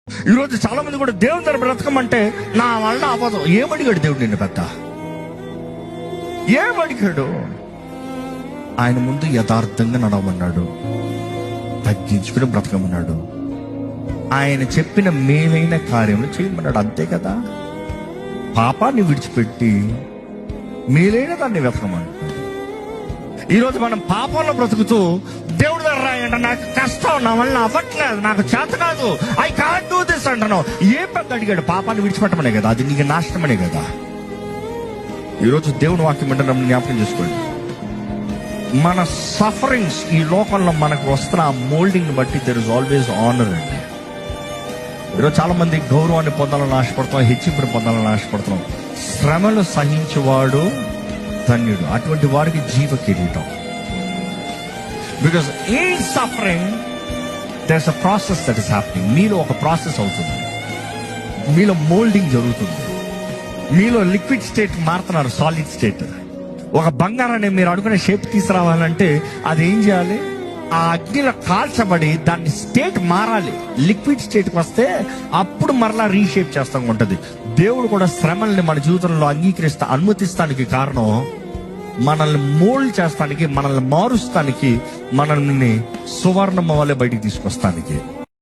ఈరోజు చాలా మంది కూడా దేవుని దగ్గర బ్రతకమంటే నా వల్ల అవ్వదు. ఏమడిగాడు దేవుడు నిన్ను? పెద్ద ఏమడిగాడు? ఆయన ముందు యథార్థంగా నడవమన్నాడు, తగ్గించుకుని బ్రతకమన్నాడు, ఆయన చెప్పిన మేలైన కార్యములు చేయమన్నాడు. అంతే కదా. పాపాన్ని విడిచిపెట్టి మేలైన దాన్ని వెతకమన్నాడు. ఈరోజు మనం పాపంలో బ్రతుకుతూ దేవుడి దగ్గర రాయంట, నాకు కష్టం, నా వల్ల అవ్వట్లేదు, నాకు చేత కాదు, ఐ కాంట్ డూ దిస్ అంటున్నావు. ఏ పెద్ద అడిగాడు? పాపాన్ని విడిచిపెట్టమనే కదా, అది నీకు నాశనమనే కదా. ఈరోజు దేవుని వాక్యం అంటే నన్ను జ్ఞాపకం చేసుకోండి. మన సఫరింగ్స్ ఈ లోకంలో మనకు వస్తున్న ఆ మోల్డింగ్ బట్టి దెర్ ఇస్ ఆల్వేస్ ఆనర్ అండి. ఈరోజు చాలా మంది గౌరవాన్ని పొందాలని ఆశపడుతున్నాం, హెచ్చింపుని పొందాలని ఆశపడుతున్నాం. శ్రమలు సహించేవాడు ధన్యుడు, అటువంటి వారికి జీవ కిరీటం. Because in suffering there is a process that is happening. మీలో ఒక ప్రాసెస్ అవుతుంది, మీలో మోల్డింగ్ జరుగుతుంది, మీలో లిక్విడ్ స్టేట్ మారుతున్నారు సాలిడ్ స్టేట్. ఒక బంగారాన్ని మీరు అనుకునే షేప్ తీసుకురావాలంటే అది ఏం చేయాలి? ఆ అగ్నిలో కాల్చబడి దాన్ని స్టేట్ మారాలి, లిక్విడ్ స్టేట్కి వస్తే అప్పుడు మరలా రీషేప్ చేస్తాం ఉంటుంది. దేవుడు కూడా శ్రమల్ని మన జీవితంలో అనుమతిస్తానికి కారణం మనల్ని మోల్డ్ చేస్తానికి, మనల్ని మారుస్తానికి, మనల్ని సువర్ణం వల్లే బయటికి తీసుకొస్తానికి.